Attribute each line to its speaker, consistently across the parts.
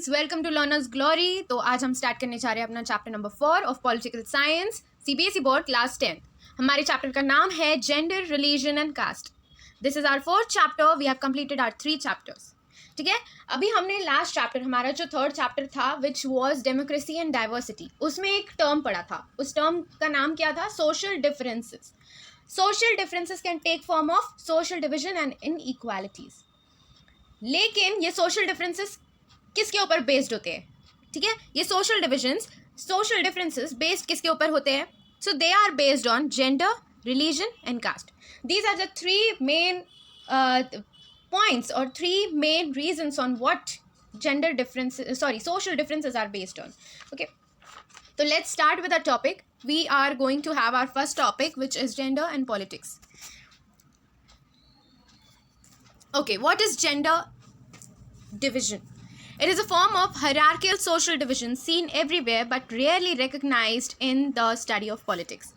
Speaker 1: Students, welcome to Learners Glory. तो आज हम स्टार्ट करने जा रहे हैं अपना chapter number 4 of political science, CBSE board class 10। हमारे चैप्टर का नाम है gender, religion and caste. This is our 4th chapter. We have completed our 3 chapters. ठीक है, अभी हमने लास्ट चैप्टर, हमारा जो 3rd चैप्टर था, which was democracy and diversity, उसमें एक टर्म पढ़ा था। उस टर्म का नाम क्या था? Social differences. Social differences can take form of social division and inequalities. लेकिन ये सोशल डिफरेंसेस किसके ऊपर बेस्ड होते हैं? ठीक है, ये सोशल डिफरेंसेस बेस्ड किसके ऊपर होते हैं? So they are based on gender, religion and caste. These are the 3 main points or 3 main reasons on what social differences are based on. Okay, so let's start with our topic. We are going to have our first topic, which is gender and politics. Okay, what is gender division? It is a form of hierarchical social division seen everywhere but rarely recognized in the study of politics.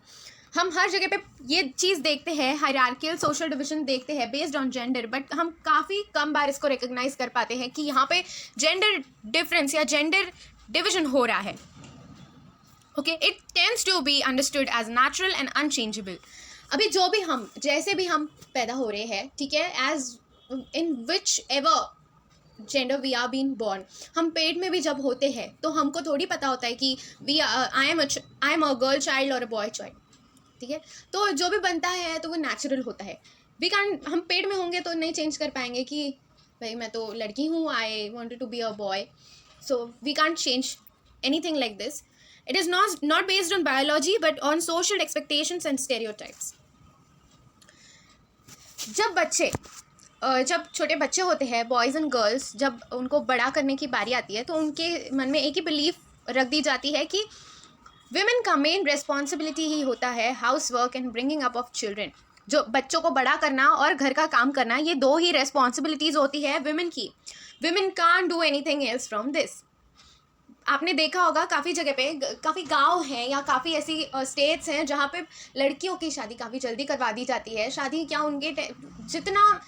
Speaker 1: हम हर जगह पे ये चीज़ देखते हैं, hierarchical social division देखते हैं based on gender, but हम काफ़ी कम बार इसको रिकग्नाइज कर पाते हैं कि यहाँ पे जेंडर डिफरेंस या जेंडर डिवीजन हो रहा है. Okay, it tends to be understood as natural and unchangeable. अभी जो भी हम, जैसे भी हम पैदा हो रहे हैं, ठीक है, as in which ever gender we are been born, हम पेट में भी जब होते हैं तो हमको थोड़ी पता होता है कि I am a girl child और अ बॉय चाइल्ड. ठीक है, तो जो भी बनता है तो वो नेचुरल होता है. हम पेट में होंगे तो नहीं चेंज कर पाएंगे कि भाई मैं तो लड़की हूँ, I wanted to be a boy, so we can't change anything like this. It is not based on biology but on social expectations and stereotypes. जब छोटे बच्चे होते हैं, बॉयज़ एंड गर्ल्स, जब उनको बड़ा करने की बारी आती है तो उनके मन में एक ही बिलीफ रख दी जाती है कि विमेन का मेन रेस्पॉन्सिबिलिटी ही होता है house work and bringing up of children. जो बच्चों को बड़ा करना और घर का काम करना, ये 2 ही रेस्पॉन्सिबिलिटीज़ होती है विमेन की. Women can't do anything else from this. आपने देखा होगा काफ़ी जगह पे, काफ़ी गांव हैं या काफ़ी ऐसी स्टेट्स हैं जहाँ पे लड़कियों की शादी काफ़ी जल्दी करवा दी जाती है. शादी क्या, उनके जितना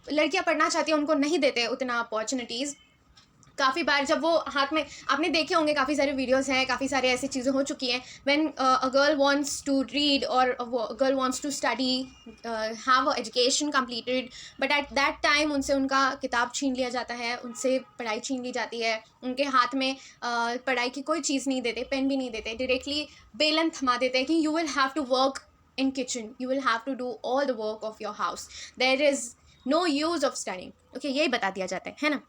Speaker 1: लड़कियाँ पढ़ना चाहती हैं उनको नहीं देते उतना अपॉर्चुनिटीज़. काफ़ी बार जब वो हाथ में, आपने देखे होंगे, काफ़ी सारे वीडियोस हैं, काफ़ी सारे ऐसी चीज़ें हो चुकी हैं. When a girl wants to read और girl wants to study, have a education completed, but at that time उनसे उनका किताब छीन लिया जाता है, उनसे पढ़ाई छीन ली जाती है. उनके हाथ में पढ़ाई की कोई चीज़ नहीं देते, पेन भी नहीं देते, डायरेक्टली बेलन थमा देते हैं कि you will have to work in kitchen, you will have to do all the work of your house, there is no use of studying. Okay, यही बता दिया जाता है ना.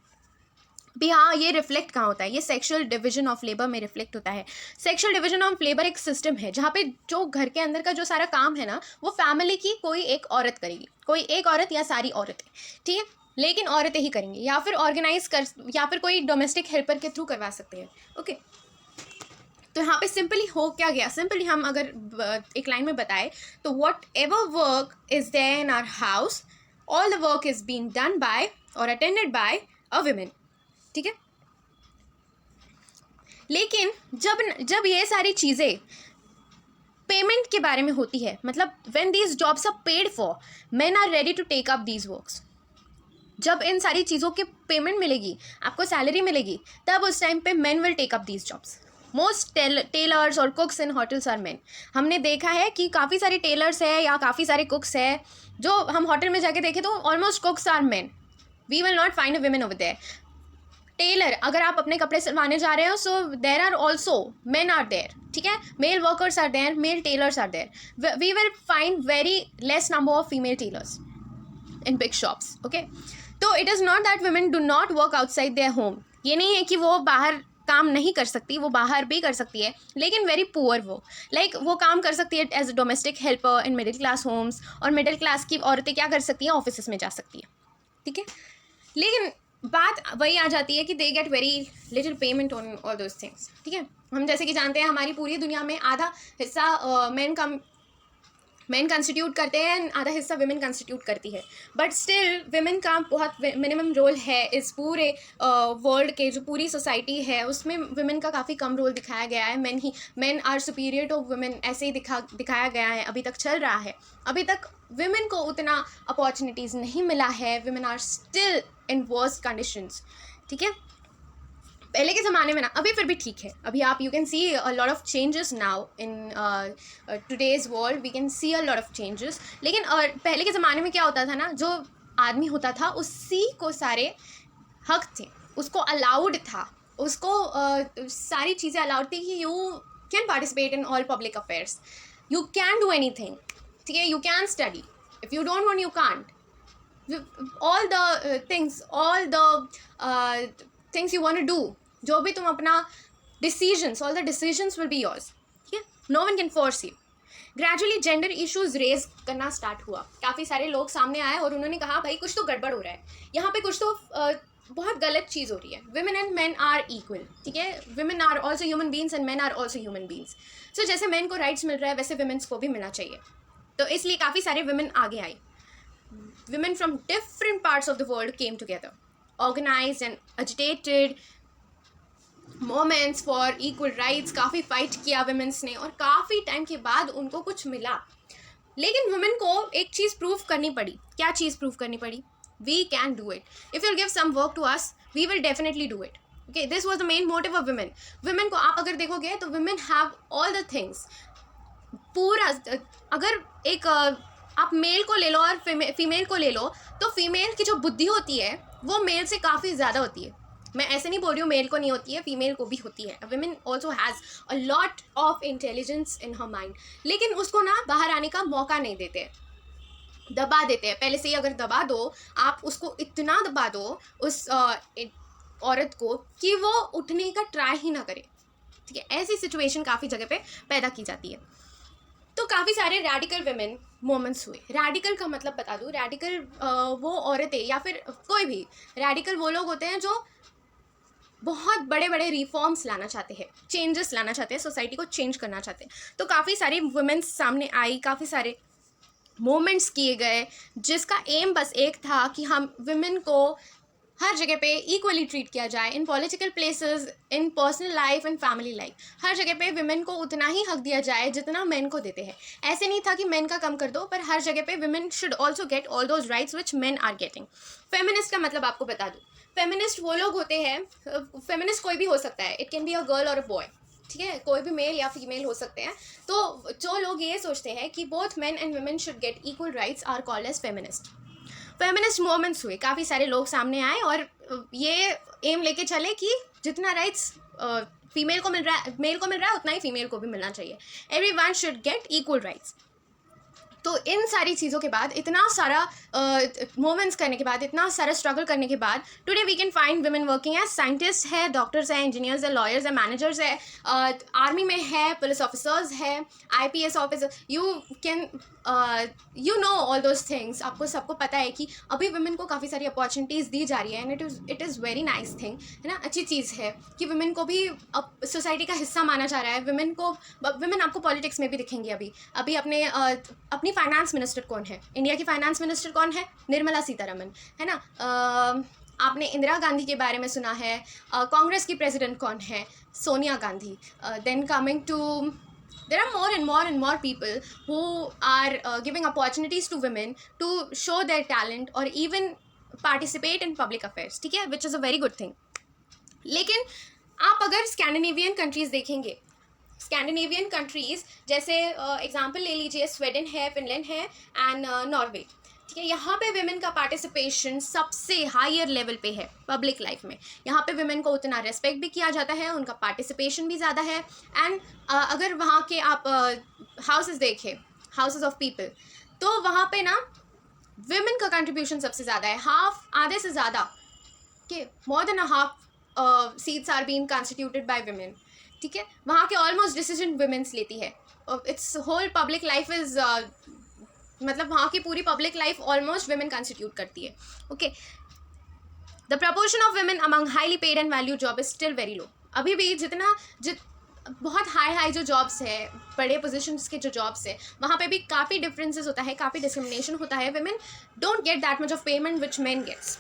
Speaker 1: भी हाँ, ये रिफ्लेक्ट कहाँ होता है? ये सेक्शुअल डिवीजन ऑफ लेबर में रिफ्लेक्ट होता है. सेक्शुअल डिवीजन ऑफ लेबर एक सिस्टम है जहाँ पे जो घर के अंदर का जो सारा काम है ना, वो फैमिली की कोई एक औरत करेगी, कोई एक औरत या सारी औरतें, ठीक है, लेकिन औरतें ही करेंगी, या फिर ऑर्गेनाइज कर, या फिर कोई डोमेस्टिक हेल्पर के थ्रू करवा सकते हैं. ओके, तो यहाँ पे सिंपली हो क्या गया? सिंपली हम अगर एक लाइन में बताए तो what ever work is there in our house, all the work is being done by और अटेंडेड बाय अ वुमेन. ठीक है, लेकिन जब ये सारी चीज़ें पेमेंट के बारे में होती है, मतलब when these jobs are paid for, men are ready to take up these works. जब इन सारी चीज़ों के पेमेंट मिलेगी, आपको सैलरी मिलेगी, तब उस टाइम पे men will take up these jobs. Most tailors और cooks in hotels are men. हमने देखा है कि काफ़ी सारे टेलर्स है या काफ़ी सारे कुक्स है, जो हम होटल में जाके देखें तो almost cooks are men. We will not find a women over there. Tailor, अगर आप अपने कपड़े सिलवाने जा रहे हो, so there are also men are there. ठीक है, male workers are there, male tailors are there. We will find very less number of female tailors in big shops. Okay, तो it is not that women do not work outside their home. ये नहीं है कि वो बाहर काम नहीं कर सकती, वो बाहर भी कर सकती है, लेकिन वेरी पुअर वो, वो काम कर सकती है as a domestic helper in middle class homes. और मिडिल क्लास की औरतें क्या कर सकती हैं? ऑफिस में जा सकती है. ठीक है, लेकिन बात वही आ जाती है कि they get very little payment on all those things. ठीक है, हम जैसे कि जानते हैं हमारी पूरी दुनिया में आधा हिस्सा मेन कंस्टिट्यूट करते हैं, आधा हिस्सा विमेन कंस्टिट्यूट करती है, बट स्टिल विमेन का बहुत मिनिमम रोल है इस पूरे वर्ल्ड के, जो पूरी सोसाइटी है उसमें विमेन का काफ़ी कम रोल दिखाया गया है. Men are superior to women, ऐसे ही दिखाया गया है, अभी तक चल रहा है. अभी तक विमेन को उतना अपॉर्चुनिटीज़ नहीं मिला है. Women are still in worst conditions. ठीक है, पहले के ज़माने में ना, अभी फिर भी ठीक है, अभी आप you can see a lot of changes now in today's world, we can see a lot of changes. लेकिन पहले के ज़माने में क्या होता था ना, जो आदमी होता था उसी को सारे हक थे, उसको अलाउड था, उसको सारी चीज़ें अलाउड थी कि you can participate in all public affairs, you can do any thing, ठीक है, you can study, if you don't want you can't, all the all the things you want to do, जो भी तुम अपना decisions, all the decisions will be yours, ठीक है, no one can force you। Gradually gender issues raise करना start हुआ, काफ़ी सारे लोग सामने आए और उन्होंने कहा भाई कुछ तो गड़बड़ हो रहा है, यहाँ पे कुछ तो बहुत गलत चीज़ हो रही है। Women and man are equal, ठीक है, women are also human beings and man are also human beings. So जैसे मैन को राइट्स मिल रहा है वैसे विमेंस को भी मिलना चाहिए, तो इसलिए काफ़ी सारे विमेन आगे आई। Women from different parts of the world came together, organized and agitated moments for equal rights, काफ़ी फाइट किया women's ने और काफ़ी टाइम के बाद उनको कुछ मिला। लेकिन women को एक चीज़ प्रूव करनी पड़ी। क्या चीज़ प्रूव करनी पड़ी? We can do it. If you'll give some work to us, we will definitely do it. Okay, this was the main motive of women. Women को आप अगर देखोगे तो women have all the things. पूरा अगर एक आप मेल को ले लो और फीमेल को ले लो, तो फीमेल की जो बुद्धि होती है वो मेल से काफ़ी ज़्यादा होती है। मैं ऐसे नहीं बोल रही हूँ मेल को नहीं होती है, फीमेल को भी होती है। Women also has a lot of intelligence in her mind, लेकिन उसको ना बाहर आने का मौका नहीं देते, दबा देते हैं। पहले से ही अगर दबा दो, आप उसको इतना दबा दो उस औरत को कि वो उठने का ट्राई ही ना करे, ठीक है। ऐसी सिचुएशन काफ़ी जगह पे पैदा की जाती है। तो काफ़ी सारे रेडिकल विमेन मोमेंट्स हुए। रेडिकल का मतलब बता दूँ, रेडिकल वो औरतें या फिर कोई भी रेडिकल वो लोग होते हैं जो बहुत बड़े बड़े रिफॉर्म्स लाना चाहते हैं, चेंजेस लाना चाहते हैं, सोसाइटी को चेंज करना चाहते हैं। तो काफ़ी सारी वुमेन्स सामने आई, काफ़ी सारे मोमेंट्स किए गए, जिसका एम बस एक था कि हम विमेन को हर जगह पे इक्वली ट्रीट किया जाए, in political places, in personal life and family life. हर जगह पे विमेन को उतना ही हक दिया जाए जितना मेन को देते हैं। ऐसे नहीं था कि मेन का कम कर दो, पर हर जगह पे women should also get all those rights which men are getting. Feminist का मतलब आपको बता दूँ, फेमिनिस्ट वो लोग होते हैं, फेमिनिस्ट कोई भी हो सकता है, it can be a girl और अ बॉय, ठीक है, कोई भी मेल या फीमेल हो सकते हैं। तो जो लोग ये सोचते हैं कि both men and women should get equal rights are called as feminist. Feminist movements हुए, काफ़ी सारे लोग सामने आए और ये एम लेके चले कि जितना राइट्स फीमेल को मिल रहा है, मेल को मिल रहा है, उतना ही फीमेल को भी मिलना चाहिए। Everyone should get equal rights. तो इन सारी चीज़ों के बाद, इतना सारा मूवमेंट्स करने के बाद, इतना सारा स्ट्रगल करने के बाद, today we can find women working as scientist है, डॉक्टर्स है, इंजीनियर्स है, लॉयर्स है, मैनेजर्स है, आर्मी में है, पुलिस ऑफिसर्स है, IPS officer, you can you know all those things. आपको सबको पता है कि अभी वुमेन को काफ़ी सारी अपॉर्चुनिटीज़ दी जा रही है and it is very nice thing, है ना। अच्छी चीज़ है कि वुमेन को भी अब सोसाइटी का हिस्सा माना जा रहा है। वुमेन आपको पॉलिटिक्स में भी दिखेंगी। अभी अपनी फाइनेंस मिनिस्टर कौन है? इंडिया की फाइनेंस मिनिस्टर कौन है? निर्मला सीतारमन, है ना। आपने इंदिरा गांधी के बारे में सुना है। कांग्रेस की प्रेसिडेंट कौन है? Sonia Gandhi. Then coming to, there are more and more people who are giving opportunities to women to show their talent or even participate in public affairs, ठीक है, which is a very good thing। लेकिन आप अगर Scandinavian countries देखेंगे, Scandinavian countries जैसे example ले लीजिए, Sweden है, फिनलैंड है एंड नॉर्वे, ठीक है। यहाँ पे विमेन का पार्टिसिपेशन सबसे हायर लेवल पे है पब्लिक लाइफ में। यहाँ पे विमेन को उतना रेस्पेक्ट भी किया जाता है, उनका पार्टिसिपेशन भी ज़्यादा है। एंड अगर वहाँ के आप हाउसेस देखें, हाउसेस ऑफ पीपल, तो वहाँ पे ना विमेन का कंट्रीब्यूशन सबसे ज़्यादा है, हाफ, आधे से ज़्यादा, कि more than a half seats are being constituted by women, ठीक है। वहाँ के ऑलमोस्ट डिसीजन विमेन्स लेती है। It's whole public life is मतलब वहाँ की पूरी public life almost women constitute करती है, okay. The proportion of women among highly paid and value job is still very low. अभी भी बहुत हाई जो जॉब्स है, बड़े पोजीशंस के जो जॉब्स है, वहाँ पे भी काफ़ी डिफरेंसेस होता है, काफ़ी डिस्क्रिमिनेशन होता है। Women don't get that much of payment which man gets.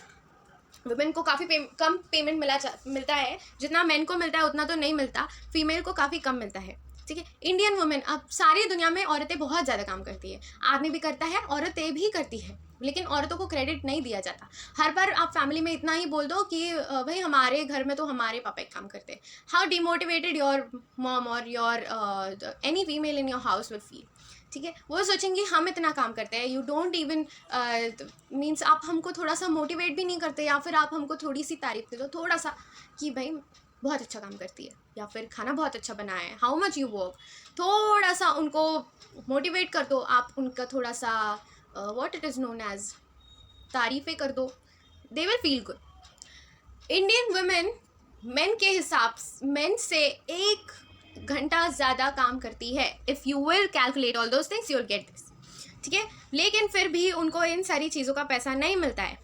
Speaker 1: Women को काफ़ी कम पेमेंट मिलता है, जितना मैन को मिलता है उतना तो नहीं मिलता, फीमेल को काफ़ी कम मिलता है। ठीक है। इंडियन वुमेन, अब सारी दुनिया में औरतें बहुत ज़्यादा काम करती है, आदमी भी करता है, औरतें भी करती है, लेकिन औरतों को क्रेडिट नहीं दिया जाता। हर बार आप फैमिली में इतना ही बोल दो कि भाई हमारे घर में तो हमारे पापा एक काम करते हैं, हाउ डिमोटिवेटेड योर मॉम और your any female in your house will feel. ठीक है, वो सोचेंगे हम इतना काम करते हैं, यू डोंट इवन मीन्स आप हमको थोड़ा सा मोटिवेट भी नहीं करते, या फिर आप हमको थोड़ी सी तारीफ दे दो थोड़ा सा कि भाई बहुत अच्छा काम करती है, या फिर खाना बहुत अच्छा बनाया है, हाउ मच यू वर्क, थोड़ा सा उनको मोटिवेट कर दो आप, उनका थोड़ा सा what it is known as तारीफ़ें कर दो, they will feel good. Indian women men के हिसाब मेन से 1 घंटा ज़्यादा काम करती है। If you will calculate all those things you will get this. ठीक है, लेकिन फिर भी उनको इन सारी चीज़ों का पैसा नहीं मिलता है।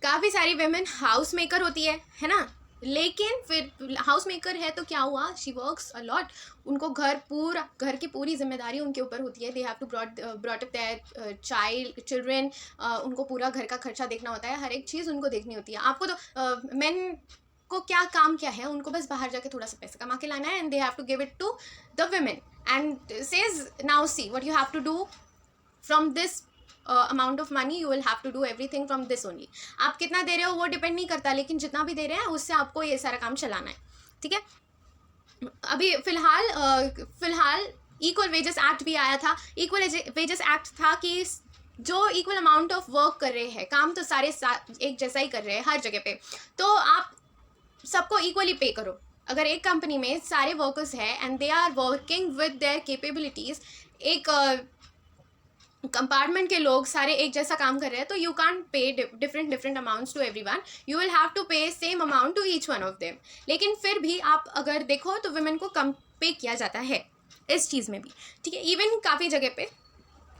Speaker 1: काफ़ी सारी वेमेन हाउस मेकर होती है ना, लेकिन फिर हाउस मेकर है तो क्या हुआ, शी वर्क्स अ लॉट, उनको घर की पूरी जिम्मेदारी उनके ऊपर होती है, they have to brought up their children, उनको पूरा घर का खर्चा देखना होता है, हर एक चीज़ उनको देखनी होती है। आपको तो मेन को क्या काम क्या है, उनको बस बाहर जाके थोड़ा सा पैसा कमा के लाना है, and they have to give it to the women and says now see what you have to do from this amount of money, you will have to do everything from this only. आप कितना दे रहे हो वो depend नहीं करता, लेकिन जितना भी दे रहे हैं उससे आपको ये सारा काम चलाना है। ठीक है, अभी फिलहाल इक्वल वेजेस एक्ट भी आया था। इक्वल वेजेस एक्ट था कि जो इक्वल अमाउंट ऑफ वर्क कर रहे हैं, काम तो सारे एक जैसा ही कर रहे हैं हर जगह पे, तो आप सबको इक्वली पे करो। अगर एक कंपनी में सारे वर्कर्स हैं and they are working with their capabilities, एक कंपार्टमेंट के लोग सारे एक जैसा काम कर रहे हैं, तो you can't pay different amounts to everyone, you will have to pay same amount to each one of them. लेकिन फिर भी आप अगर देखो तो वुमेन को कम पे किया जाता है इस चीज़ में भी। ठीक है, इवन काफ़ी जगह पे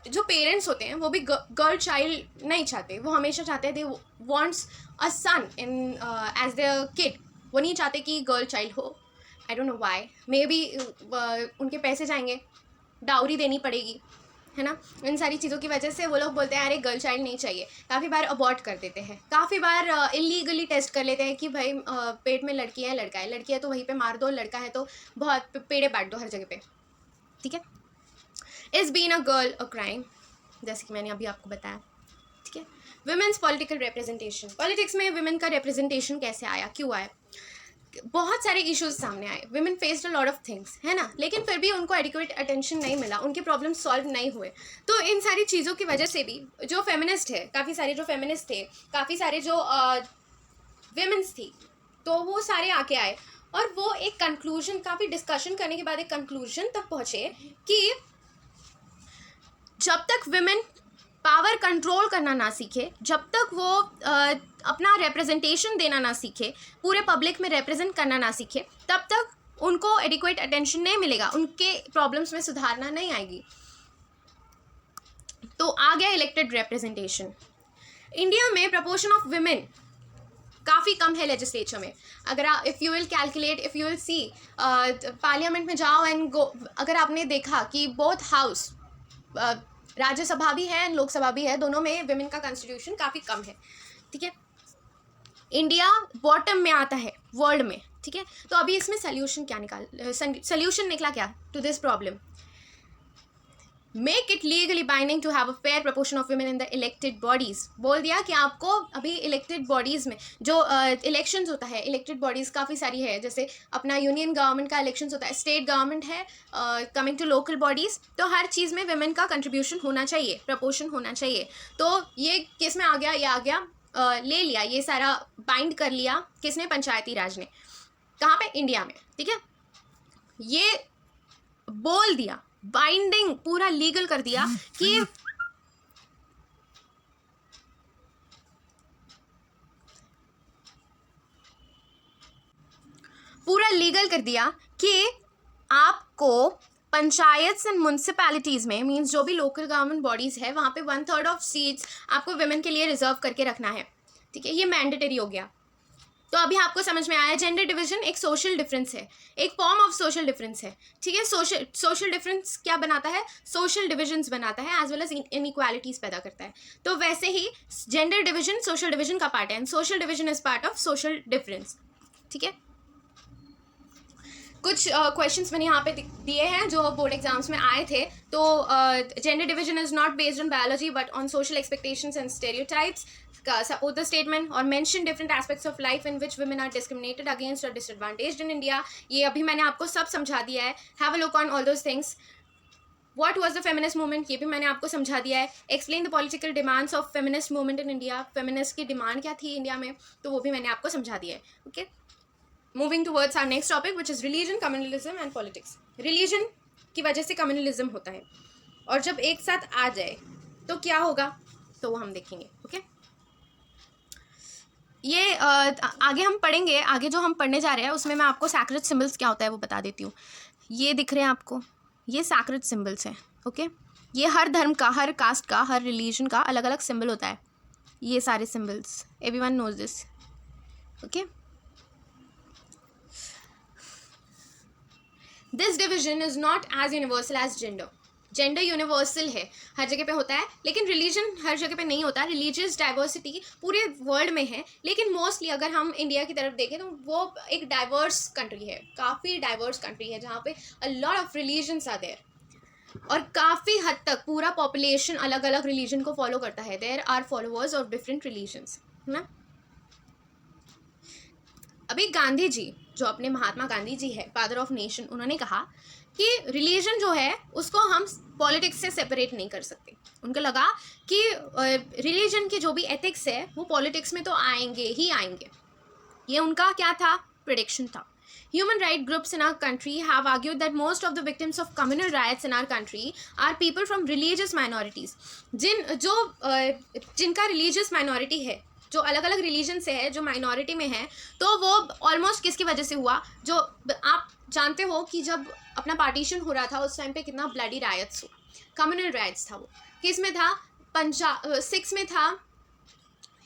Speaker 1: जो पेरेंट्स होते हैं वो भी गर्ल चाइल्ड नहीं चाहते, वो हमेशा चाहते हैं, they wants a son in as their kid, वो नहीं चाहते कि गर्ल चाइल्ड हो। I don't know why, maybe उनके पैसे जाएंगे, डाउरी देनी पड़ेगी, है ना, इन सारी चीज़ों की वजह से वो लोग बोलते हैं अरे गर्ल चाइल्ड नहीं चाहिए। काफ़ी बार अबॉर्ट कर देते हैं, काफ़ी बार इलीगली टेस्ट कर लेते हैं कि भाई पेट में लड़की है लड़का है, लड़की है तो वहीं पे मार दो, लड़का है तो बहुत पेड़े बांट दो हर जगह पे। ठीक है, is been a girl a crime, जैसे कि मैंने अभी आपको बताया। ठीक है, वुमेन्स पॉलिटिकल रिप्रेजेंटेशन, पॉलिटिक्स में वुमेन का रिप्रेजेंटेशन कैसे आया, क्यों आया, बहुत सारे इश्यूज सामने आए, women faced a lot of things, है ना, लेकिन फिर भी उनको एडिक्वेट अटेंशन नहीं मिला, उनके प्रॉब्लम सॉल्व नहीं हुए। तो इन सारी चीज़ों की वजह से भी जो फेमिनिस्ट है, काफ़ी सारे जो फेमिनिस्ट थे, काफ़ी सारे जो वुमेन्स थी, तो वो सारे आके आए और वो एक कंक्लूजन, काफ़ी डिस्कशन करने के बाद एक कंक्लूजन तक पहुँचे कि जब तक वुमेन पावर कंट्रोल करना ना सीखे, जब तक वो अपना रिप्रेजेंटेशन देना ना सीखे, पूरे पब्लिक में रिप्रेजेंट करना ना सीखे, तब तक उनको एडिक्वेट अटेंशन नहीं मिलेगा, उनके प्रॉब्लम्स में सुधारना नहीं आएगी। तो आ गया इलेक्टेड रिप्रेजेंटेशन। इंडिया में प्रपोर्शन ऑफ वुमेन काफ़ी कम है लेजिस्लेचर में। अगर आप if you will calculate, if you will see, parliament में जाओ एंड गो, अगर आपने देखा कि बोथ हाउस, राज्यसभा भी है लोकसभा भी है, दोनों में विमेन का कॉन्स्टिट्यूशन काफ़ी कम है। ठीक है, इंडिया बॉटम में आता है वर्ल्ड में। ठीक है, तो अभी इसमें सोल्यूशन निकला क्या to this problem, make it legally binding to have a fair proportion of women in the elected bodies. बोल दिया कि आपको अभी इलेक्टेड बॉडीज़ में जो इलेक्शंस होता है, इलेक्टेड बॉडीज़ काफ़ी सारी है, जैसे अपना यूनियन गवर्नमेंट का इलेक्शंस होता है, स्टेट गवर्नमेंट है, कमिंग टू लोकल बॉडीज़, तो हर चीज़ में वुमेन का कंट्रीब्यूशन होना चाहिए, प्रपोर्शन होना चाहिए। तो ये किस में आ गया, ये आ गया, ले लिया ये सारा, बाइंड कर लिया किसने, पंचायती राज ने, कहाँ पे, इंडिया में। ठीक है, ये बोल दिया, बाइंडिंग पूरा लीगल कर दिया कि पूरा लीगल कर दिया कि आपको पंचायत एंड म्यूनसिपैलिटीज़ में, मीन्स जो भी लोकल गवर्नमेंट बॉडीज़ है, वहाँ पे 1/3 ऑफ सीट्स आपको वुमेन के लिए रिजर्व करके रखना है। ठीक है, ये मैंडेटरी हो गया। तो अभी आपको समझ में आया, जेंडर डिवीजन एक सोशल डिफरेंस है, एक फॉर्म ऑफ सोशल डिफरेंस है। ठीक है, सोशल डिफरेंस क्या बनाता है, सोशल डिविजन्स बनाता है, एज वेल एज इनइक्वालिटीज़ पैदा करता है। तो वैसे ही जेंडर डिवीजन सोशल डिवीजन का पार्ट है, and social division is part of social difference. ठीक है, कुछ क्वेश्चंस मैंने यहाँ पे दिए हैं जो बोर्ड एग्जाम्स में आए थे. तो gender division is not based on biology but on social expectations and stereotypes. Support the statement or mention different aspects of life in which women are discriminated against or disadvantaged in India. ये अभी मैंने आपको सब समझा दिया है. Have a look on all those things. What was the feminist movement? ये भी मैंने आपको समझा दिया है. Explain the political demands of feminist movement in India. Feminist की डिमांड क्या थी इंडिया में, तो वो भी मैंने आपको समझा दिया है. Okay, moving towards our next topic which is religion, communalism and politics. Religion की वजह से कम्युनलिज्म होता है, और जब एक साथ आ जाए तो क्या होगा, तो वो हम देखेंगे. ओके, ये आगे हम पढ़ेंगे. आगे जो हम पढ़ने जा रहे हैं उसमें मैं आपको सैक्रेड सिम्बल्स क्या होता है वो बता देती हूँ. ये दिख रहे हैं आपको, ये सैक्रेड सिम्बल्स हैं. ओके, ये हर धर्म का, हर कास्ट का, हर रिलीजन का अलग अलग सिम्बल होता है. ये सारे symbols, everyone knows this. Okay, this division is not as universal as gender. Gender universal है, हर जगह पे होता है, लेकिन रिलीजन हर जगह पे नहीं होता. रिलीजियस डाइवर्सिटी पूरे वर्ल्ड में है, लेकिन मोस्टली अगर हम इंडिया की तरफ देखें तो वो एक डाइवर्स कंट्री है, काफ़ी डाइवर्स कंट्री है, जहाँ पे a lot of religions are there, और काफ़ी हद तक पूरा पॉपुलेशन अलग अलग रिलीजन को फॉलो करता है. There are followers of different religions, है ना. अभी गांधी जी, जो अपने महात्मा गांधी जी है, फादर ऑफ नेशन, उन्होंने कहा कि रिलीजन जो है उसको हम पॉलिटिक्स से सेपरेट नहीं कर सकते. उनको लगा कि रिलीजन के जो भी एथिक्स है वो पॉलिटिक्स में तो आएंगे ही आएंगे. ये उनका क्या था, प्रेडिक्शन था. Human rights groups in our country have argued that most of the victims of communal riots in our country are people from religious minorities. जिनका religious minority है, जो अलग अलग रिलीजन से है, जो माइनॉरिटी में है, तो वो ऑलमोस्ट किसकी वजह से हुआ, जो आप जानते हो कि जब अपना पार्टीशन हो रहा था उस टाइम पे कितना ब्लडी रायट्स हुआ. कम्युनल राइट्स था. वो किस में था, सिक्स में था,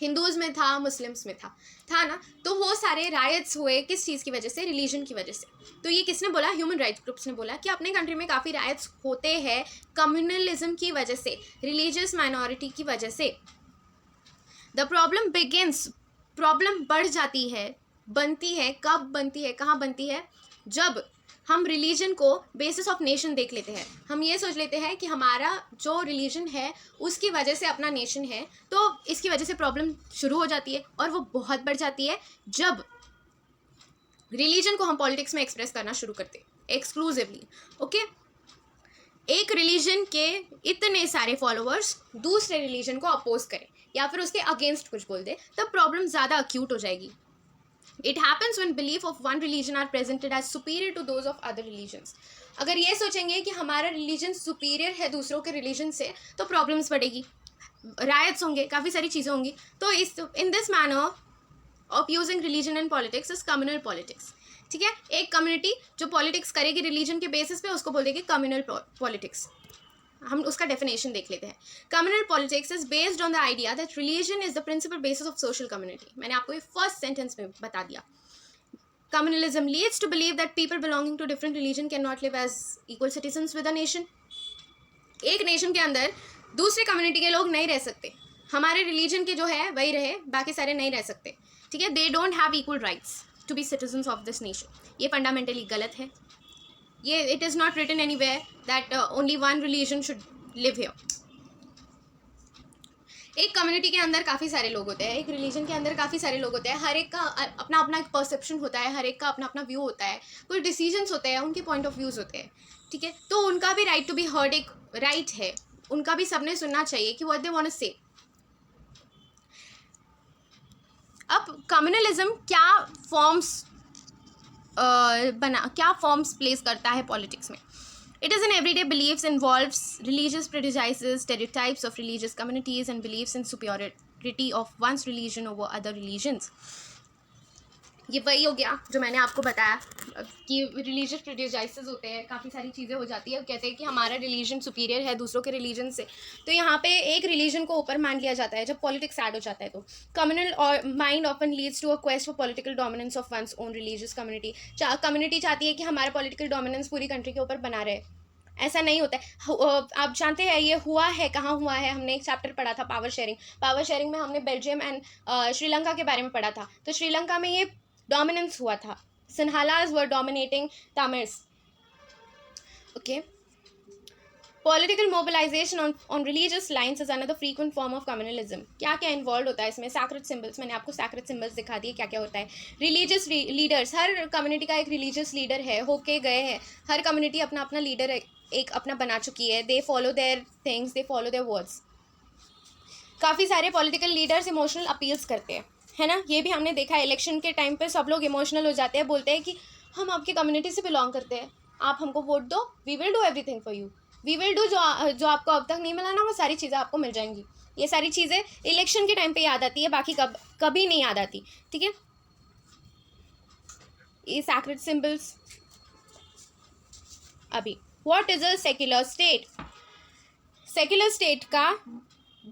Speaker 1: हिंदूज़ में था, मुस्लिम्स में था ना. तो वो सारे रायट्स हुए किस चीज़ की वजह से, रिलीजन की वजह से. तो ये किसने बोला, ह्यूमन राइट्स ग्रुप्स ने बोला कि अपने कंट्री में काफ़ी रायट्स होते हैं कम्युनलिज्म की वजह से, रिलीजियस माइनॉरिटी की वजह से. द प्रॉब्लम बिगिंस, प्रॉब्लम बढ़ जाती है, बनती है, कब बनती है, कहाँ बनती है, जब हम रिलीजन को बेसिस ऑफ नेशन देख लेते हैं. हम ये सोच लेते हैं कि हमारा जो रिलीजन है उसकी वजह से अपना नेशन है, तो इसकी वजह से प्रॉब्लम शुरू हो जाती है, और वो बहुत बढ़ जाती है जब रिलीजन को हम पॉलिटिक्स में एक्सप्रेस करना शुरू करते हैं एक्सक्लूसिवली. ओके, एक रिलीजन के इतने सारे फॉलोअर्स दूसरे रिलीजन को अपोज करें या फिर उसके अगेंस्ट कुछ बोल दे, तब प्रॉब्लम ज़्यादा अक्यूट हो जाएगी. It happens when belief of one religion are presented as superior to those of other religions. अगर ये सोचेंगे कि हमारा रिलीजन सुपीरियर है दूसरों के रिलीजन से, तो प्रॉब्लम्स बढ़ेगी, रायट्स होंगे, काफ़ी सारी चीज़ें होंगी. तो in this manner of using religion and politics is communal politics. ठीक है, एक कम्युनिटी जो पॉलिटिक्स करेगी रिलीजन के बेसिस पे, उसको बोल देगी कम्युनल पॉलिटिक्स. हम उसका डेफिनेशन देख लेते हैं. Communal politics is based on the idea that religion is the principal basis of social community. मैंने आपको ये फर्स्ट सेंटेंस में बता दिया. Communalism leads to believe that people belonging to different religion can not live as equal citizens with a nation. एक nation के अंदर दूसरे कम्युनिटी के लोग नहीं रह सकते. हमारे रिलीजन के जो है वही रहे, बाकी सारे नहीं रह सकते. ठीक है, they don't have equal rights to be citizens of this nation. ये फंडामेंटली गलत है. ये it is not written anywhere that only one religion should live here. एक कम्युनिटी के अंदर काफ़ी सारे लोग होते हैं, एक रिलीजन के अंदर काफ़ी सारे लोग होते हैं, हर एक का अपना अपना एक परसेप्शन होता है, हर एक का अपना अपना व्यू होता है, कुछ डिसीजंस होते हैं, उनके पॉइंट ऑफ व्यूज़ होते हैं. ठीक है, तो उनका भी राइट टू बी हर्ड एक राइट है, उनका भी सबने सुनना चाहिए कि व्हाट दे वांट टू से. अब कम्युनलिज्म क्या फॉर्म्स प्लेस करता है पॉलिटिक्स में. It is in everyday beliefs, involves religious prejudices, stereotypes of religious communities and beliefs in superiority of one's religion over other religions. ये वही हो गया जो मैंने आपको बताया कि रिलीजियस प्रेजुडिसेस होते हैं, काफ़ी सारी चीज़ें हो जाती है. कहते हैं कि हमारा रिलीजन सुपीरियर है दूसरों के रिलीजन से, तो यहाँ पे एक रिलीजन को ऊपर मान लिया जाता है जब पॉलिटिक्स ऐड हो जाता है. तो कम्युनल और mind often leads to a quest for political dominance of one's own religious community. Community चाहती है कि हमारा पॉलिटिकल डोमिनेंस पूरी कंट्री के ऊपर बना रहे. ऐसा नहीं होता है. आप जानते हैं ये हुआ है, कहाँ हुआ है. हमने एक चैप्टर पढ़ा था पावर शेयरिंग में हमने बेल्जियम एंड श्रीलंका के बारे में पढ़ा था. तो श्रीलंका में ये डोमिनेंस हुआ था Sinhalas were dominating Tamirs. Okay. Political mobilization on religious lines is another frequent form of communalism. क्या क्या इन्वॉल्व होता है इसमें? sacred symbols, मैंने आपको sacred symbols दिखा दिए क्या क्या होता है. Religious leaders, हर कम्युनिटी का एक religious leader है, होके गए हैं. हर कम्युनिटी अपना अपना लीडर एक अपना बना चुकी है. They follow their things, they follow their words. काफ़ी सारे पॉलिटिकल लीडर्स इमोशनल अपील्स करते हैं, है ना. ये भी हमने देखा है. इलेक्शन के टाइम पे सब लोग इमोशनल हो जाते हैं, बोलते हैं कि हम आपके कम्युनिटी से बिलोंग करते हैं, आप हमको वोट दो, we will do everything for you, we will do जो आपको अब तक नहीं मिला ना, वो सारी चीज़ें आपको मिल जाएंगी. ये सारी चीज़ें इलेक्शन के टाइम पे याद आती है, बाकी कभी नहीं याद आती. ठीक है. ये सैक्रेड सिंबल्स. अभी what is a secular state? Secular state का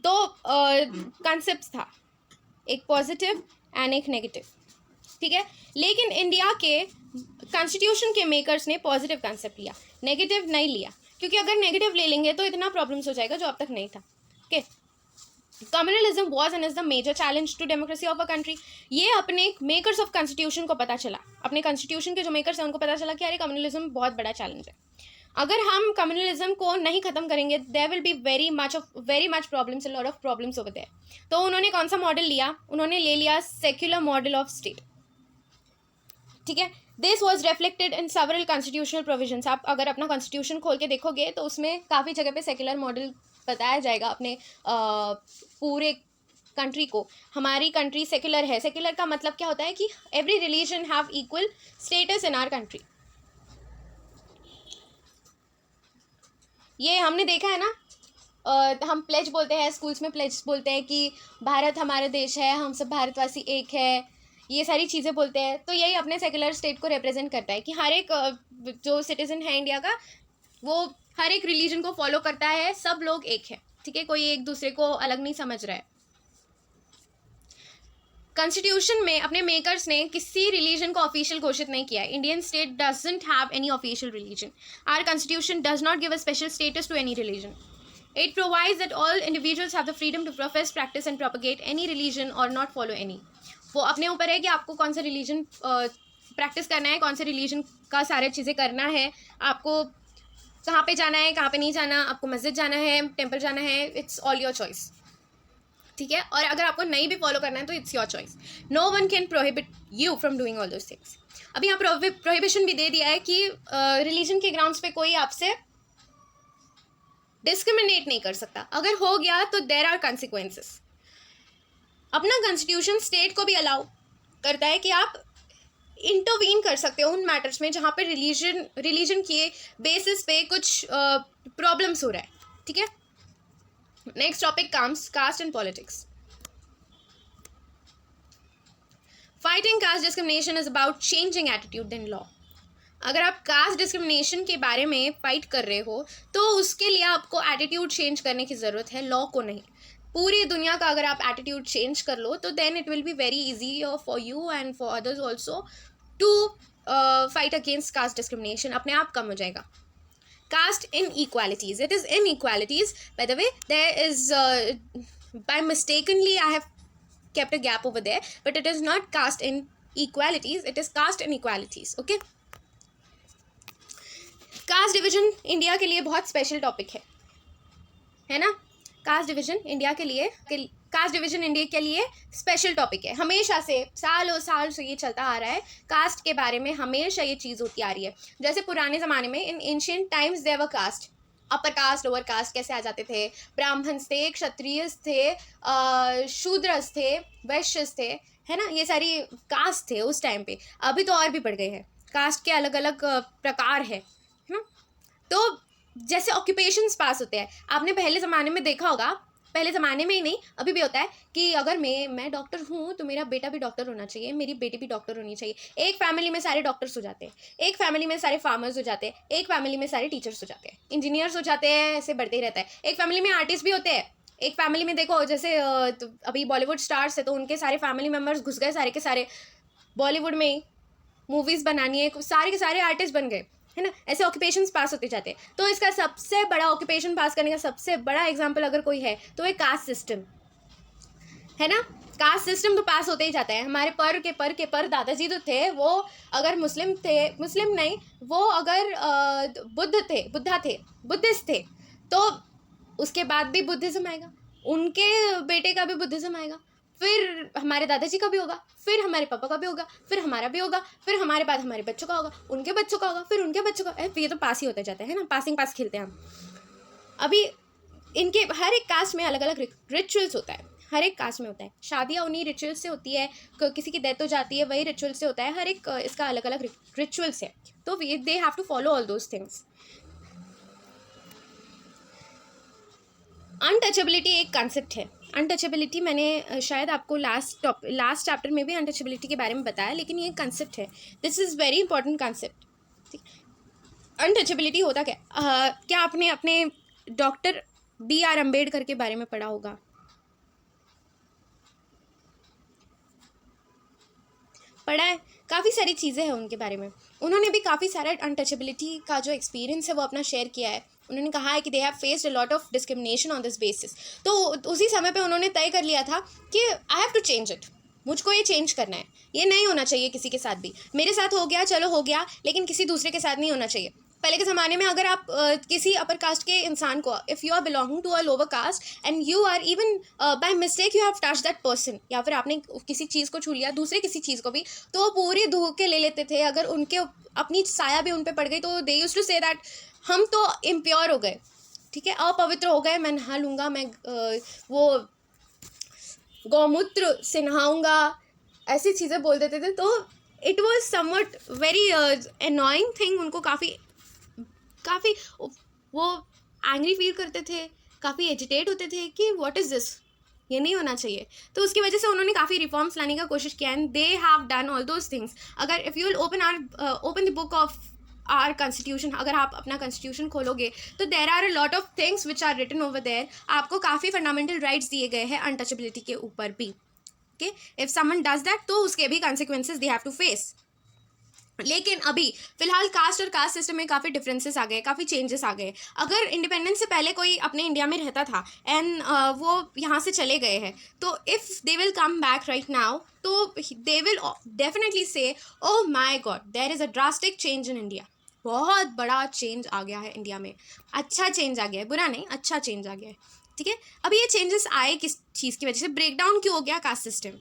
Speaker 1: दो कॉन्सेप्ट था, एक पॉजिटिव एंड एक नेगेटिव. ठीक है. लेकिन इंडिया के कॉन्स्टिट्यूशन के मेकर्स ने पॉजिटिव कॉन्सेप्ट लिया, नेगेटिव नहीं लिया, क्योंकि अगर नेगेटिव ले लेंगे तो इतना प्रॉब्लम्स हो जाएगा जो अब तक नहीं था. Okay. Communalism was and is the major challenge to democracy of a country. ये अपने मेकर्स ऑफ कॉन्स्टिट्यूशन को पता चला, अपने कॉन्स्टिट्यूशन के जो मेकर्स हैं उनको पता चला कि अरे कम्युनलिज्म बहुत बड़ा चैलेंज है. अगर हम कम्युनलिज्म को नहीं ख़त्म करेंगे there will be very much problems, lot of problems over there. तो उन्होंने कौन सा मॉडल लिया? उन्होंने ले लिया सेक्युलर मॉडल ऑफ स्टेट. ठीक है. This was reflected in several constitutional provisions. आप अगर अपना कॉन्स्टिट्यूशन खोल के देखोगे तो उसमें काफ़ी जगह पे सेक्युलर मॉडल बताया जाएगा अपने पूरे कंट्री को. हमारी कंट्री सेक्युलर है. सेक्युलर का मतलब क्या होता है कि every religion have equal status in our country. ये हमने देखा है ना. हम प्लेज बोलते हैं, स्कूल्स में प्लेज बोलते हैं कि भारत हमारा देश है, हम सब भारतवासी एक है, ये सारी चीज़ें बोलते हैं. तो यही अपने सेक्युलर स्टेट को रिप्रेजेंट करता है कि हर एक जो सिटीजन है इंडिया का, वो हर एक रिलीजन को फॉलो करता है, सब लोग एक है. ठीक है. कोई एक दूसरे को अलग नहीं समझ रहा है. कॉन्स्टिट्यूशन में अपने मेकर्स ने किसी रिलीजन को ऑफिशियल घोषित नहीं किया. Indian state doesn't have any official religion. Our constitution does not give a special status to any religion. It provides that all individuals have the freedom to profess, practice and propagate any religion or not follow any. वो अपने ऊपर है कि आपको कौन सा religion practice करना है, कौन से रिलीजन का सारे चीज़ें करना है, आपको कहाँ पे जाना है, कहाँ पे नहीं जाना, आपको मस्जिद जाना है, टेम्पल जाना है, इट्स ऑल योर चॉइस. ठीक है. और अगर आपको नहीं भी फॉलो करना है तो it's your choice. No one can prohibit you from doing all those things. अभी यहाँ प्रोहिबिशन भी दे दिया है कि रिलीजन के ग्राउंड्स पे कोई आपसे डिस्क्रिमिनेट नहीं कर सकता. अगर हो गया तो देयर आर कॉन्सिक्वेंसेस. अपना कॉन्स्टिट्यूशन स्टेट को भी अलाउ करता है कि आप इंटरवीन कर सकते हो उन मैटर्स में जहाँ पे रिलीजन के बेसिस पे कुछ प्रॉब्लम्स हो रहा है. ठीक है. Next topic comes caste and politics. Fighting caste discrimination is about changing attitude in law. अगर आप कास्ट डिस्क्रिमिनेशन के बारे में फाइट कर रहे हो तो उसके लिए आपको एटीट्यूड चेंज करने की ज़रूरत है, लॉ को नहीं. पूरी दुनिया का अगर आप एटीट्यूड चेंज कर लो तो then it will be very easy for you and for others also to fight against caste discrimination. अपने आप कम हो जाएगा. Caste inequalities. It is inequalities. By the way there is by mistakenly I have kept a gap over there, but it is not caste inequalities, it is caste inequalities. okay. Caste division India के लिए बहुत special topic है ना. Cast division India के लिए special topic है. हमेशा से सालों साल से ये चलता आ रहा है. कास्ट के बारे में हमेशा ये चीज़ होती आ रही है. जैसे पुराने ज़माने में in ancient times there were caste, upper caste lower caste कैसे आ जाते थे. ब्राह्मण्स थे, क्षत्रियस थे, शूद्रस थे, वैश्यस थे, है ना. ये सारी कास्ट थे उस टाइम पे. अभी तो और भी बढ़ गए हैं. कास्ट के अलग अलग प्रकार है ना. तो जैसे ऑक्यूपेशंस पास होते हैं, आपने पहले ज़माने में देखा होगा, पहले ज़माने में ही नहीं अभी भी होता है कि अगर मैं डॉक्टर हूँ तो मेरा बेटा भी डॉक्टर होना चाहिए, मेरी बेटी भी डॉक्टर होनी चाहिए. एक फैमिली में सारे डॉक्टर्स हो जाते हैं, एक फैमिली में सारे फार्मर्स हो जाते हैं, एक फैमिली में सारे टीचर्स हो जाते हैं, इंजीनियर्स हो जाते हैं, ऐसे बढ़ते ही रहता है. एक फैमिली में आर्टिस्ट भी होते हैं. एक फैमिली में देखो जैसे तो अभी बॉलीवुड स्टार्स है तो उनके सारे फैमिली मेम्बर्स घुस गए सारे के सारे बॉलीवुड में, मूवीज़ बनानी है, सारे के सारे आर्टिस्ट बन गए, है ना. ऐसे ऑक्यूपेशंस पास होते जाते हैं. तो इसका सबसे बड़ा ऑक्यूपेशन पास करने का सबसे बड़ा एग्जांपल अगर कोई है तो ये कास्ट सिस्टम है ना. कास्ट सिस्टम तो पास होते ही जाता है। हमारे पर दादाजी तो थे, वो अगर मुस्लिम थे, मुस्लिम नहीं, वो अगर बुद्धिस्ट थे, तो उसके बाद भी बुद्धिज़्म आएगा, उनके बेटे का भी बुद्धिज़्म आएगा, फिर हमारे दादाजी का भी होगा, फिर हमारे पापा का भी होगा, फिर हमारा भी होगा, फिर हमारे बाद हमारे बच्चों का होगा, उनके बच्चों का होगा, फिर उनके बच्चों का। ये तो पास ही होता जाता है ना, पासिंग पास खेलते हैं हम। अभी इनके हर एक कास्ट में अलग अलग रिचुअल्स होता है, हर एक कास्ट में होता है। शादियाँ उन्हीं रिचुअल्स से होती है, किसी की डेथ हो जाती है वही रिचुअल से होता है, हर एक इसका अलग अलग रिचुअल्स है, तो they have to follow all those things. Untouchability एक कंसेप्ट है। अनटचेबिलिटी मैंने शायद आपको लास्ट चैप्टर में भी अनटचेबिलिटी के बारे में बताया, लेकिन ये कंसेप्ट है, this is very important concept. ठीक, अनटचेबिलिटी होता क्या आपने अपने डॉक्टर B.R. अम्बेडकर के बारे में पढ़ा होगा? पढ़ा है, काफ़ी सारी चीज़ें हैं उनके बारे में। उन्होंने भी काफ़ी सारा अनटचेबिलिटी का जो एक्सपीरियंस है वो अपना शेयर किया है। उन्होंने कहा है कि they have faced a lot of discrimination on this basis. तो उसी समय पे उन्होंने तय कर लिया था कि I have to change it, मुझको ये चेंज करना है, ये नहीं होना चाहिए किसी के साथ भी। मेरे साथ हो गया, चलो हो गया, लेकिन किसी दूसरे के साथ नहीं होना चाहिए। पहले के ज़माने में अगर आप किसी अपर कास्ट के इंसान को, if you are belonging to a lower caste and you are even by mistake you have touch that person, या फिर आपने किसी चीज़ को छू लिया, दूसरे किसी चीज़ को भी, तो वो पूरी धो के ले लेते थे। अगर उनके अपनी साया भी उन पर पड़ गई तो they used to say that हम तो इम्प्योर हो गए, ठीक है, अपवित्र हो गए, मैं नहा लूँगा, मैं वो गौमूत्र से नहाऊँगा, ऐसी चीज़ें बोल देते थे। तो it was something very annoying thing. उनको काफ़ी वो एंग्री फील करते थे, काफ़ी एजिटेट होते थे कि व्हाट इज़ दिस, ये नहीं होना चाहिए। तो उसकी वजह से उन्होंने काफ़ी रिफॉर्म्स लाने का कोशिश किया, and they have done all those things. अगर if you will open the book of our constitution, अगर आप अपना कॉन्स्टिट्यूशन खोलोगे तो there are a lot of things which are written over there. आपको काफ़ी फंडामेंटल राइट्स दिए गए हैं अनटचेबिलिटी के ऊपर भी। Okay, if someone does that तो उसके भी consequences they have to face. लेकिन अभी फिलहाल कास्ट और कास्ट सिस्टम में काफ़ी डिफरेंसेस आ गए, काफ़ी चेंजेस आ गए। अगर इंडिपेंडेंस से पहले कोई अपने इंडिया में रहता था एंड वो यहाँ से चले गए हैं, तो if they will come back right now, तो they will definitely say oh my god, there is a drastic change in India. बहुत बड़ा चेंज आ गया है इंडिया में, अच्छा चेंज आ गया है, बुरा नहीं, अच्छा चेंज आ गया है। ठीक है, अब ये चेंजेस आए किस चीज़ की वजह से? ब्रेकडाउन क्यों हो गया कास्ट सिस्टम?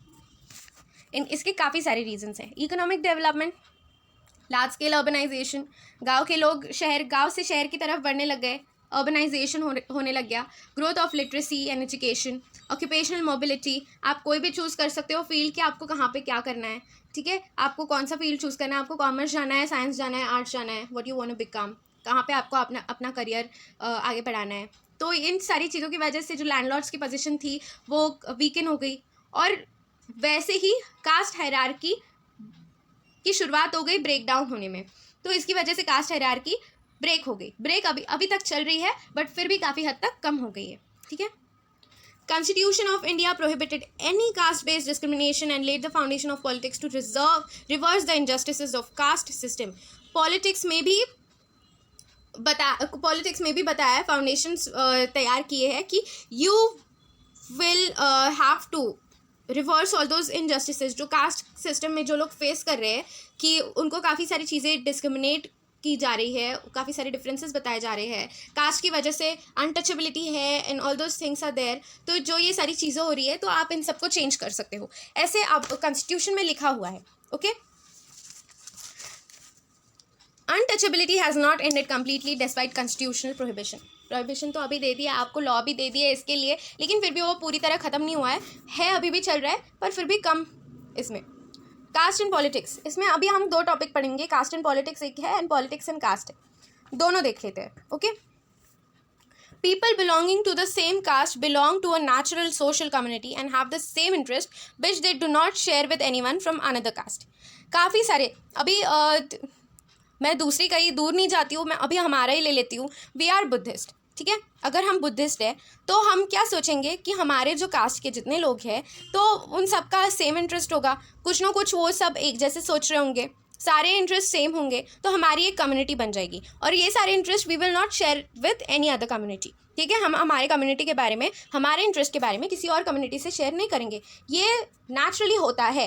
Speaker 1: इसके काफ़ी सारे रीजंस हैं। Economic development, large scale urbanization, गांव के लोग गांव से शहर की तरफ बढ़ने लग गए, अर्बनाइजेशन होने लग गया, growth of literacy and education, occupational mobility, आप कोई भी चूज़ कर सकते हो फील्ड कि आपको कहाँ पे क्या करना है। ठीक है, आपको कौन सा फील्ड चूज़ करना है, आपको कॉमर्स जाना है, साइंस जाना है, आर्ट्स जाना है, what you want to become, कहाँ पे आपको अपना करियर आगे बढ़ाना है। तो इन सारी चीज़ों की वजह से जो लैंडलॉर्ड्स की पोजीशन थी वो वीकन हो गई, और वैसे ही कास्ट हायरार्की की शुरुआत हो गई ब्रेक डाउन होने में। तो इसकी वजह से कास्ट हायरार्की ब्रेक हो गई। ब्रेक अभी तक चल रही है, बट फिर भी काफ़ी हद तक कम हो गई है। ठीक है, Constitution of India prohibited any caste-based discrimination and laid the foundation of politics to reverse the injustices of caste system. Politics में भी बताया, फाउंडेशंस तैयार किए हैं कि you will have to reverse all those injustices जो कास्ट सिस्टम में जो लोग फेस कर रहे हैं, कि उनको काफ़ी सारी चीज़ें डिस्क्रिमिनेट की जा रही है, काफ़ी सारे डिफरेंसेस बताए जा रहे हैं, कास्ट की वजह से अनटचेबिलिटी है and all those things are there. तो जो ये सारी चीज़ें हो रही है, तो आप इन सबको चेंज कर सकते हो, ऐसे आप कॉन्स्टिट्यूशन में लिखा हुआ है। Okay, untouchability has not ended completely despite constitutional prohibition तो अभी दे दिया आपको, लॉ भी दे दिया है इसके लिए, लेकिन फिर भी वो पूरी तरह ख़त्म नहीं हुआ है, अभी भी चल रहा है, पर फिर भी कम। इसमें कास्ट एंड पॉलिटिक्स, इसमें अभी हम 2 टॉपिक पढ़ेंगे, कास्ट एंड पॉलिटिक्स एक है एंड पॉलिटिक्स एंड कास्ट है, दोनों देख लेते हैं। Okay, people belonging to the same caste belong to a natural social community and have the same interest which they do not share with anyone from another caste. काफ़ी सारे अभी मैं दूसरी कहीं दूर नहीं जाती हूँ, मैं अभी हमारा ही ले लेती हूँ। वी आर बुद्धिस्ट, ठीक है, अगर हम बुद्धिस्ट हैं तो हम क्या सोचेंगे कि हमारे जो कास्ट के जितने लोग हैं तो उन सबका सेम इंटरेस्ट होगा, कुछ ना कुछ वो सब एक जैसे सोच रहे होंगे, सारे इंटरेस्ट सेम होंगे तो हमारी एक कम्युनिटी बन जाएगी, और ये सारे interest we will not share with any other community, ठीक है। हम हमारे कम्युनिटी के बारे में, हमारे इंटरेस्ट के बारे में किसी और कम्युनिटी से शेयर नहीं करेंगे, ये नेचुरली होता है।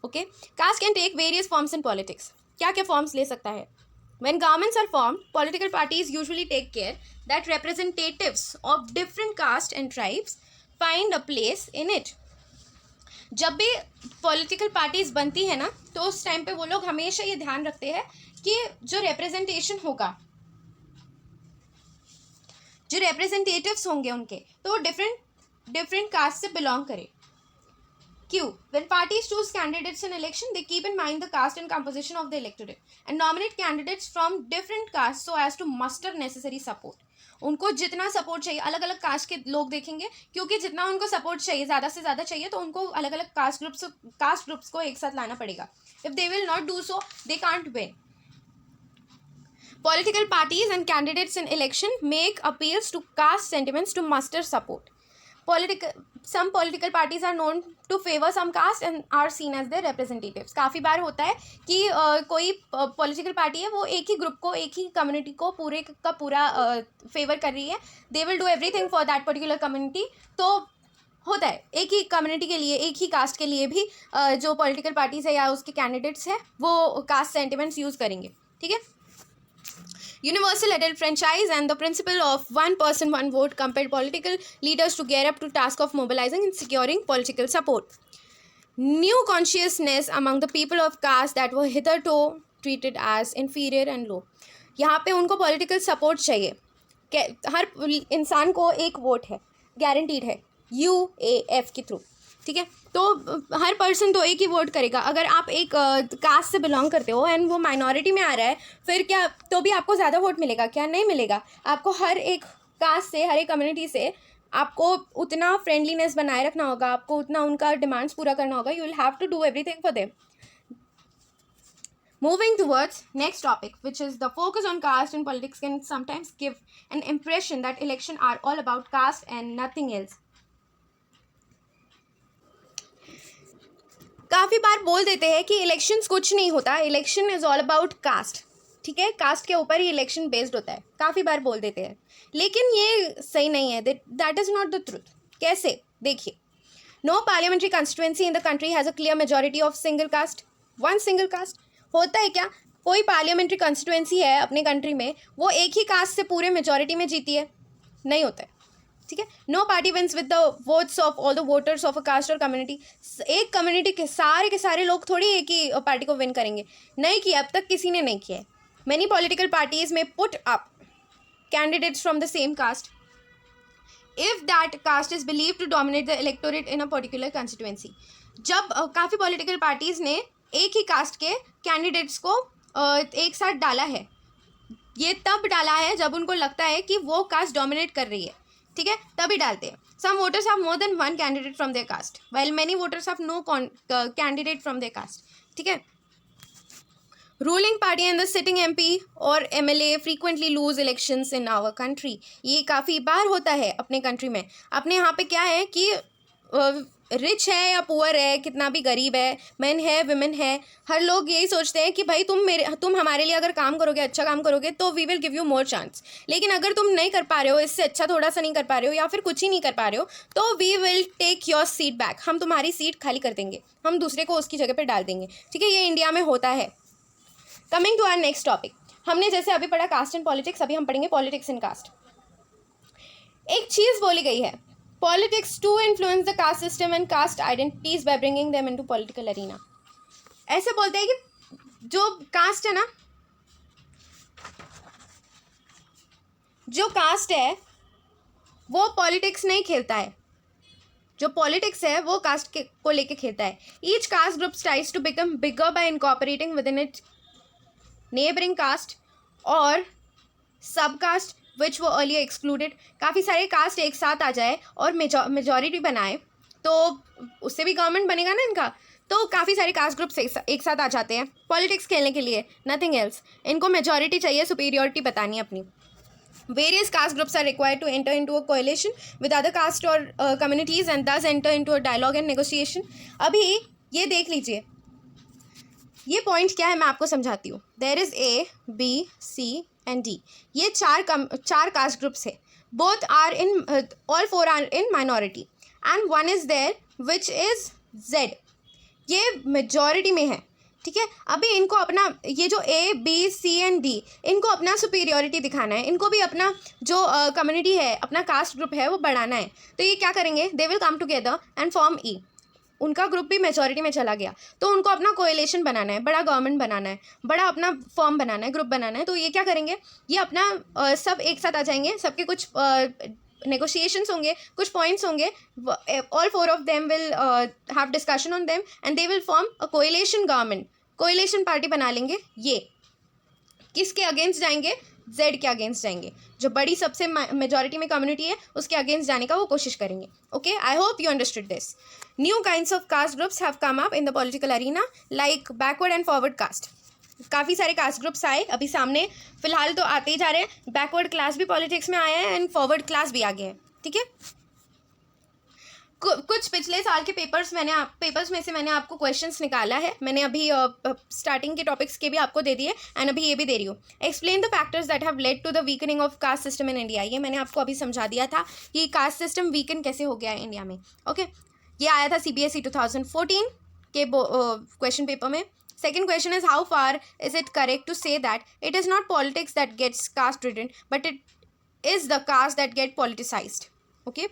Speaker 1: Okay, caste can take various forms in politics. क्या क्या फॉर्म्स ले सकता है? When governments are formed, political parties usually take care that representatives of different castes and tribes find a place in it. जब भी political parties बनती है ना, तो उस टाइम पे वो लोग हमेशा ये ध्यान रखते हैं कि जो रिप्रेजेंटेशन होगा, जो रिप्रेजेंटेटिव्स होंगे उनके, तो वो डिफरेंट कास्ट से बिलोंग करे। Q. When parties choose candidates in election, they keep in mind the caste and composition of the electorate and nominate candidates from different castes so as to muster necessary support. उनको जितना support चाहिए, अलग अलग cast के लोग देखेंगे, क्योंकि जितना उनको सपोर्ट चाहिए, ज़्यादा से ज़्यादा चाहिए, तो उनको अलग अलग कास्ट ग्रुप्स को एक साथ लाना पड़ेगा. If they will not do so, they can't win. Political parties and candidates in election make appeals to caste sentiments to muster support. Some political parties are known to favor some caste and are seen as their representatives. काफ़ी बार होता है कि कोई political party है, वो एक ही group को, एक ही कम्युनिटी को पूरे का पूरा फेवर कर रही है. They will do everything for that particular community. तो होता है एक ही कम्युनिटी के लिए, एक ही कास्ट के लिए भी जो पॉलिटिकल पार्टीज है या उसके कैंडिडेट्स है वो कास्ट सेंटिमेंट्स यूज़ करेंगे. ठीक है. Universal adult franchise and the principle of one person one vote compelled political leaders to gear up to task of mobilizing and securing political support. New consciousness among the people of caste that were hitherto treated as inferior and low. यहाँ पे उनको political support चाहिए. हर इंसान को एक vote है, guaranteed है UAF के थ्रू. ठीक है. तो हर पर्सन तो एक ही वोट करेगा. अगर आप एक कास्ट से बिलोंग करते हो एंड वो माइनॉरिटी में आ रहा है, फिर क्या तो भी आपको ज़्यादा वोट मिलेगा क्या? नहीं मिलेगा. आपको हर एक कास्ट से, हर एक कम्युनिटी से आपको उतना फ्रेंडलीनेस बनाए रखना होगा, आपको उतना उनका डिमांड्स पूरा करना होगा. You will have to do everything for them. Moving towards next topic, which is the focus on caste in politics can sometimes give an impression that elections are all about caste and nothing else. काफ़ी बार बोल देते हैं कि elections कुछ नहीं होता, election is all about cast. ठीक है, कास्ट के ऊपर ही इलेक्शन बेस्ड होता है. काफ़ी बार बोल देते हैं, लेकिन ये सही नहीं है. That is not the truth. कैसे? देखिए, no parliamentary constituency in the country has a clear majority of single caste. One single caste होता है क्या? कोई पार्लियामेंट्री कंस्टिट्यूएंसी है अपने कंट्री में, वो एक ही कास्ट से पूरे मेजॉरिटी में जीती है? नहीं होता है. ठीक है. No party wins with the votes of all the voters of a caste और कम्युनिटी. एक कम्युनिटी के सारे लोग थोड़ी एक ही पार्टी को विन करेंगे. नहीं किया, अब तक किसी ने नहीं किया है. मैनी पॉलिटिकल पार्टीज में put up candidates from the same caste if that caste is believe to dominate the electorate in a particular constituency. जब काफ़ी पॉलिटिकल पार्टीज ने एक ही कास्ट के कैंडिडेट्स को एक साथ डाला है, ये तब डाला है जब उनको लगता है कि वो कास्ट डोमिनेट कर रही है. ठीक है, तभी डालते हैं. Some voters have more than one candidate from their caste while many voters have no candidate from their caste. ठीक है. Ruling party and the sitting MP और MLA frequently lose elections in our country. ये काफ़ी बार होता है अपने country में. अपने यहाँ पे क्या है कि रिच है या पुअर है, कितना भी गरीब है, मैन है विमेन है, हर लोग यही सोचते हैं कि भाई तुम हमारे लिए अगर काम करोगे, अच्छा काम करोगे, तो we will give you more chance. लेकिन अगर तुम नहीं कर पा रहे हो, इससे अच्छा थोड़ा सा नहीं कर पा रहे हो या फिर कुछ ही नहीं कर पा रहे हो, तो we will take your seat back. हम तुम्हारी सीट खाली कर देंगे, हम दूसरे को उसकी जगह पर डाल देंगे. ठीक है, ये इंडिया में होता है. Coming to our next topic, हमने जैसे अभी पढ़ा कास्ट एंड पॉलिटिक्स, अभी हम पढ़ेंगे पॉलिटिक्स एंड कास्ट. एक चीज़ बोली गई है, politics to influence the caste system and caste identities by bringing them into political arena. ऐसे बोलते हैं कि जो कास्ट है ना, जो कास्ट है वो पॉलिटिक्स नहीं खेलता है. जो पॉलिटिक्स है वो कास्ट को लेके खेलता है. Each caste group tries to become bigger by incorporating within its neighboring caste और सब कास्ट विच वो अर्लियर एक्सक्लूडेड. काफ़ी सारे कास्ट एक साथ आ जाए और मेजॉरिटी बनाए, तो उससे भी गवर्नमेंट बनेगा ना इनका. तो काफ़ी सारे कास्ट ग्रुप्स एक साथ आ जाते हैं पॉलिटिक्स खेलने के लिए, नथिंग एल्स. इनको मेजॉरिटी चाहिए, सुपीरियरिटी बतानी अपनी. Various caste groups are required to enter into a coalition with other caste और communities and thus enter into a dialogue and negotiation. अभी ये देख लीजिए, ये पॉइंट क्या है मैं आपको समझाती हूँ. There is A, B, C and D. ये चार कास्ट ग्रुप्स है. Both are in all four are in minority and one is there which is Z. ये मेजॉरिटी में है. ठीक है. अभी इनको अपना ये जो A, B, C and D इनको अपना सुपीरियोरिटी दिखाना है. इनको भी अपना जो कम्युनिटी है, अपना कास्ट ग्रुप है, वो बढ़ाना है. तो ये क्या करेंगे, दे will come together and form E. उनका ग्रुप भी मेजॉरिटी में चला गया तो उनको अपना कोएलिशन बनाना है, बड़ा गवर्नमेंट बनाना है, बड़ा अपना फॉर्म बनाना है, ग्रुप बनाना है. तो ये क्या करेंगे, ये अपना सब एक साथ आ जाएंगे. सबके कुछ नेगोशिएशंस होंगे, कुछ पॉइंट्स होंगे. All four of them will have discussion on them and they will form a coalition government. Coalition party बना लेंगे. ये किसके अगेंस्ट जाएंगे, Z के अगेंस्ट जाएंगे. जो बड़ी सबसे मेजॉरिटी में कम्युनिटी है उसके अगेंस्ट जाने का वो कोशिश करेंगे. Okay, I hope you understood this. New kinds of caste groups have come up in the political arena like backward and forward caste. काफ़ी सारे कास्ट ग्रुप्स आए अभी सामने, फिलहाल तो आते ही जा रहे हैं. बैकवर्ड क्लास भी पॉलिटिक्स में आया है एंड फॉरवर्ड क्लास भी आ गया है. ठीक है. कुछ पिछले साल के पेपर्स में से मैंने आपको क्वेश्चंस निकाला है. मैंने अभी स्टार्टिंग के टॉपिक्स के भी आपको दे दिए एंड अभी ये भी दे रही हूँ. Explain the factors that have led to the weakening of caste system in India. ये मैंने आपको अभी समझा दिया था कि कास्ट सिस्टम वीकन कैसे हो गया है इंडिया में. ओके, ये आया था CBSE 2014 के क्वेश्चन पेपर में. Second question is, how far is it correct to say that it is not politics that gets caste ridden, but it is the caste that get politicized. Okay,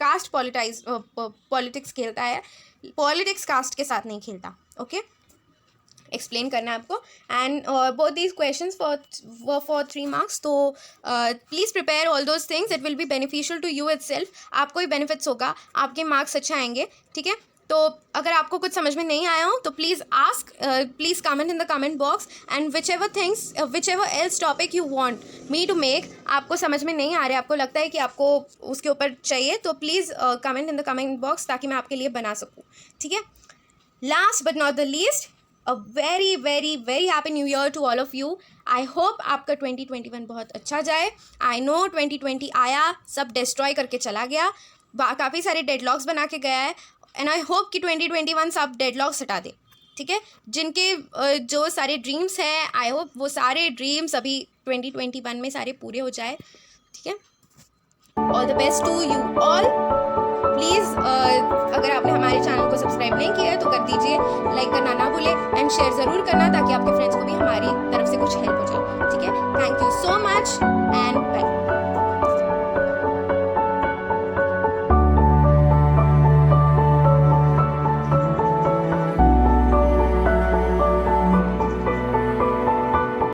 Speaker 1: caste politics खेलता है, politics cast के साथ नहीं खेलता. Okay, explain करना है आपको. And both these questions for 3 marks. तो please prepare all those things. It will be beneficial to you itself. आपको ही बेनिफिट्स होगा, आपके मार्क्स अच्छे आएंगे. ठीक है. तो अगर आपको कुछ समझ में नहीं आया हो तो please ask, please comment in the comment box. And whichever else topic you want me to make, आपको समझ में नहीं आ रहा है, आपको लगता है कि आपको उसके ऊपर चाहिए, तो please comment in the comment box ताकि मैं आपके लिए बना सकूँ. ठीक है. Last but not the least, a very very very happy new year to all of you. I hope आपका 2021 बहुत अच्छा जाए. आई नो 2020 आया, सब डिस्ट्रॉय करके चला गया, काफ़ी सारे डेडलॉक्स बना के गया है. एंड आई होप कि 2021 सब डेडलॉक्स हटा दे. ठीक है. जिनके जो सारे ड्रीम्स हैं, आई होप वो सारे ड्रीम्स अभी 2021 में सारे पूरे हो जाए. ठीक है. All the best to you all. Please अगर आपने हमारे चैनल को सब्सक्राइब नहीं किया है तो कर दीजिए. लाइक करना ना भूलें एंड शेयर ज़रूर करना ताकि आपके फ्रेंड्स को भी हमारी तरफ से कुछ हेल्प हो जाए. ठीक है. Thank you so much.